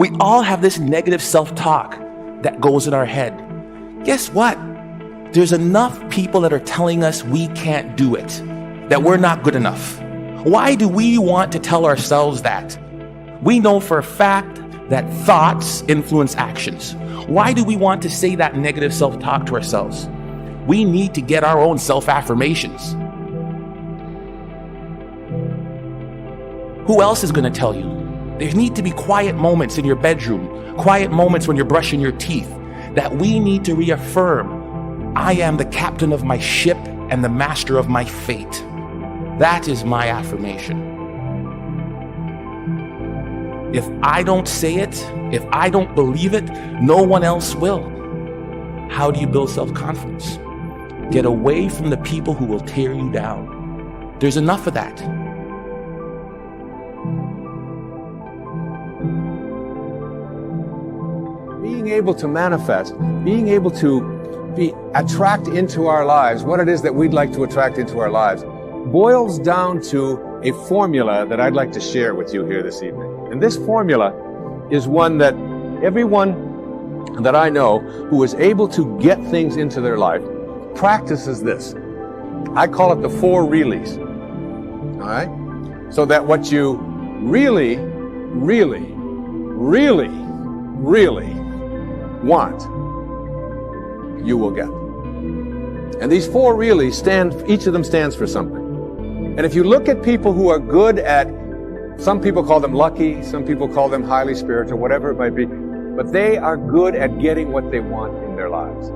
We all have this negative self-talk that goes in our head. Guess what? There's enough people that are telling us we can't do it, that we're not good enough. Why do we want to tell ourselves that? We know for a fact that thoughts influence actions. Why do we want to say that negative self-talk to ourselves? We need to get our own self-affirmations. Who else is going to tell you? There need to be quiet moments in your bedroom, quiet moments when you're brushing your teeth, that we need to reaffirm, I am the captain of my ship and the master of my fate. That is my affirmation. If I don't say it, if I don't believe it, no one else will. How do you build self-confidence? Get away from the people who will tear you down. There's enough of that. Being able to manifest, being able to attract into our lives what it is that we'd like to attract into our lives boils down to a formula that I'd like to share with you here this evening. And this formula is one that everyone that I know who is able to get things into their life practices this. I call it the 4 reallys. All right? So that what you really, really, really, really want, you will get. And these 4 reallys each of them stands for something. And if you look at people who are good at, some people call them lucky, some people call them highly spiritual, whatever it might be, but they are good at getting what they want in their lives.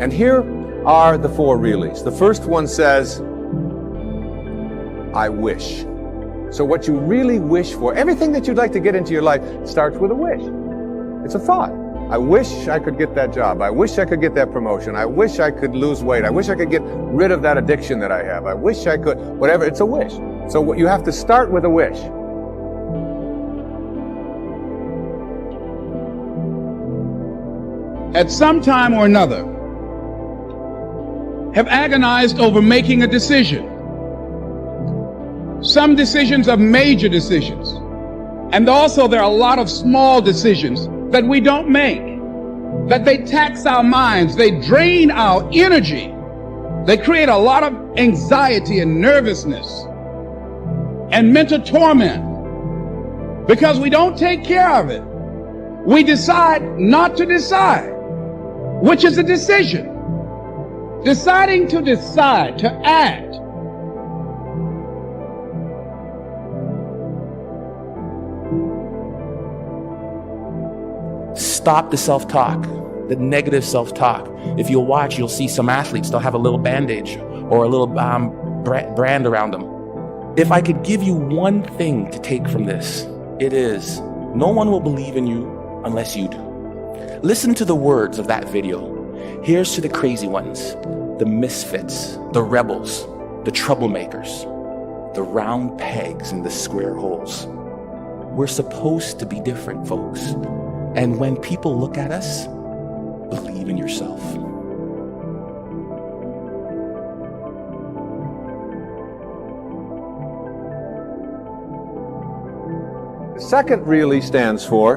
And here are the 4 reallys. The first one says, I wish. So what you really wish for, everything that you'd like to get into your life starts with a wish. It's a thought. I wish I could get that job. I wish I could get that promotion. I wish I could lose weight. I wish I could get rid of that addiction that I have. I wish I could, whatever. It's a wish. So what you have to start with a wish. At some time or another, have agonized over making a decision. Some decisions are major decisions. And also there are a lot of small decisions that we don't make, that they tax our minds, they drain our energy, they create a lot of anxiety and nervousness and mental torment because we don't take care of it. We decide not to decide, which is a decision. Deciding to decide, to act. Stop the self-talk, the negative self-talk. If you'll watch, you'll see some athletes, they'll have a little bandage or a little brand around them. If I could give you one thing to take from this, it is, no one will believe in you unless you do. Listen to the words of that video. Here's to the crazy ones, the misfits, the rebels, the troublemakers, the round pegs in the square holes. We're supposed to be different, folks. And when people look at us, believe in yourself. The second really stands for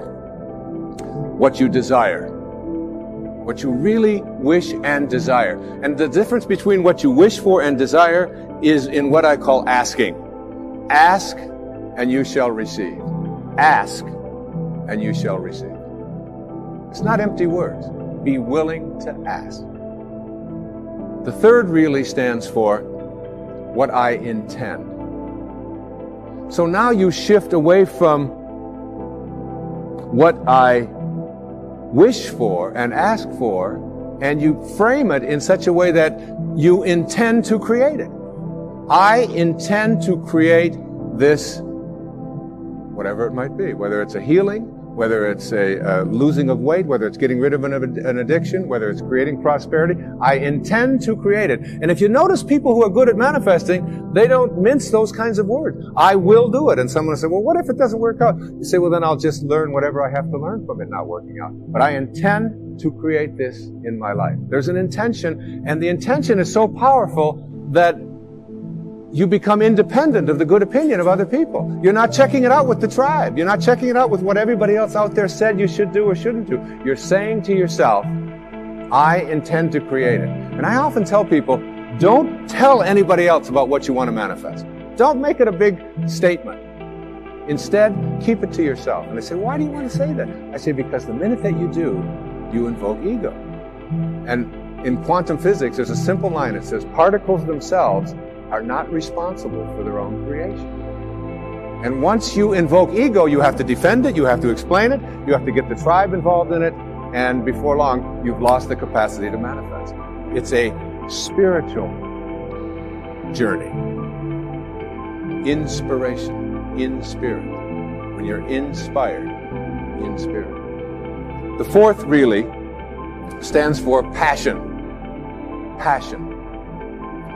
what you desire. What you really wish and desire. And the difference between what you wish for and desire is in what I call asking. Ask and you shall receive. Ask and you shall receive. It's not empty words. Be willing to ask. The third really stands for what I intend. So now you shift away from what I wish for and ask for, and you frame it in such a way that you intend to create it. I intend to create this, whatever it might be, whether it's a healing, whether it's a losing of weight, whether it's getting rid of an addiction, whether it's creating prosperity. I intend to create it. And if you notice people who are good at manifesting, they don't mince those kinds of words. I will do it. And someone will say, well, what if it doesn't work out? You say, well, then I'll just learn whatever I have to learn from it not working out. But I intend to create this in my life. There's an intention, and the intention is so powerful that you become independent of the good opinion of other people. You're not checking it out with the tribe. You're not checking it out with what everybody else out there said you should do or shouldn't do. You're saying to yourself, I intend to create it. And I often tell people, don't tell anybody else about what you want to manifest. Don't make it a big statement. Instead, keep it to yourself. And they say, why do you want to say that? I say, because the minute that you do, you invoke ego. And in quantum physics, there's a simple line that says, particles themselves are not responsible for their own creation. And once you invoke ego, you have to defend it, you have to explain it, you have to get the tribe involved in it, and before long, you've lost the capacity to manifest. It's a spiritual journey. Inspiration, in spirit. When you're inspired, in spirit. The fourth really stands for passion. Passion.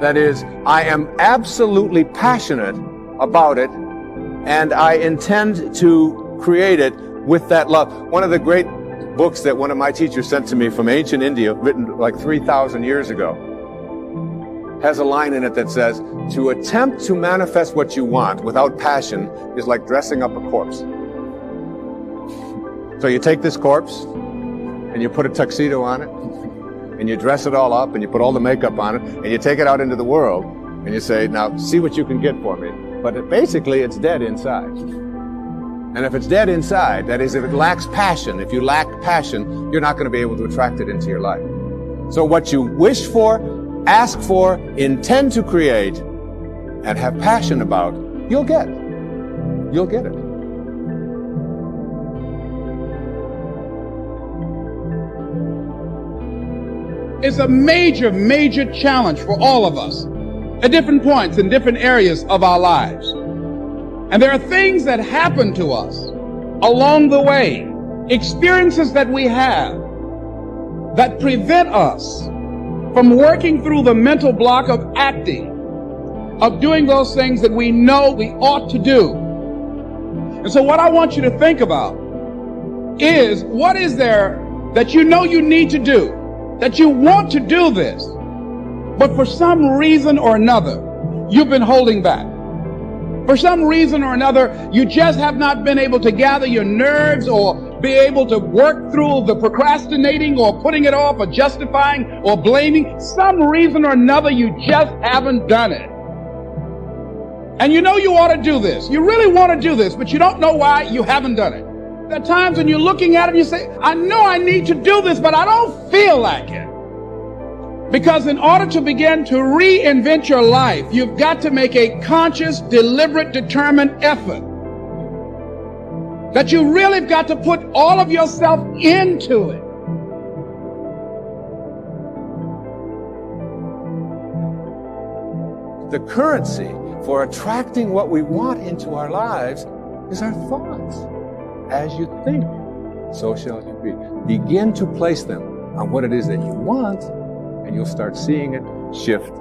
That is, I am absolutely passionate about it, and I intend to create it with that love. One of the great books that one of my teachers sent to me from ancient India, written like 3,000 years ago, has a line in it that says, to attempt to manifest what you want without passion is like dressing up a corpse. So you take this corpse, and you put a tuxedo on it, and you dress it all up, and you put all the makeup on it, and you take it out into the world, and you say, now see what you can get for me. But basically, it's dead inside. And if it's dead inside, that is, if it lacks passion, if you lack passion, you're not going to be able to attract it into your life. So what you wish for, ask for, intend to create, and have passion about, you'll get. You'll get it. It's a major, major challenge for all of us at different points in different areas of our lives. And there are things that happen to us along the way, experiences that we have that prevent us from working through the mental block of acting, of doing those things that we know we ought to do. And so what I want you to think about is, what is there that you know you need to do, that you want to do this, but for some reason or another, you've been holding back. For some reason or another, you just have not been able to gather your nerves or be able to work through the procrastinating or putting it off or justifying or blaming. Some reason or another, you just haven't done it. And you know you ought to do this. You really want to do this, but you don't know why you haven't done it. There are times when you're looking at it and you say, I know I need to do this, but I don't feel like it. Because in order to begin to reinvent your life, you've got to make a conscious, deliberate, determined effort. That you really have got to put all of yourself into it. The currency for attracting what we want into our lives is our thoughts. As you think, so shall you be. Begin to place them on what it is that you want, and you'll start seeing it shift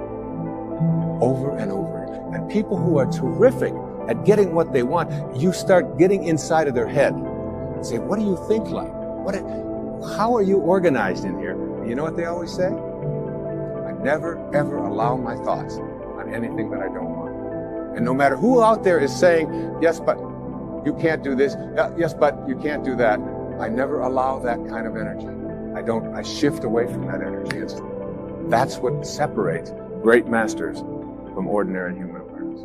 over and over. And people who are terrific at getting what they want, you start getting inside of their head and say, what do you think like? How are you organized in here? And you know what they always say? I never, ever allow my thoughts on anything that I don't want. And no matter who out there is saying, yes, but you can't do this, yes, but you can't do that, I never allow that kind of energy. I shift away from that energy. That's what separates great masters from ordinary human awareness.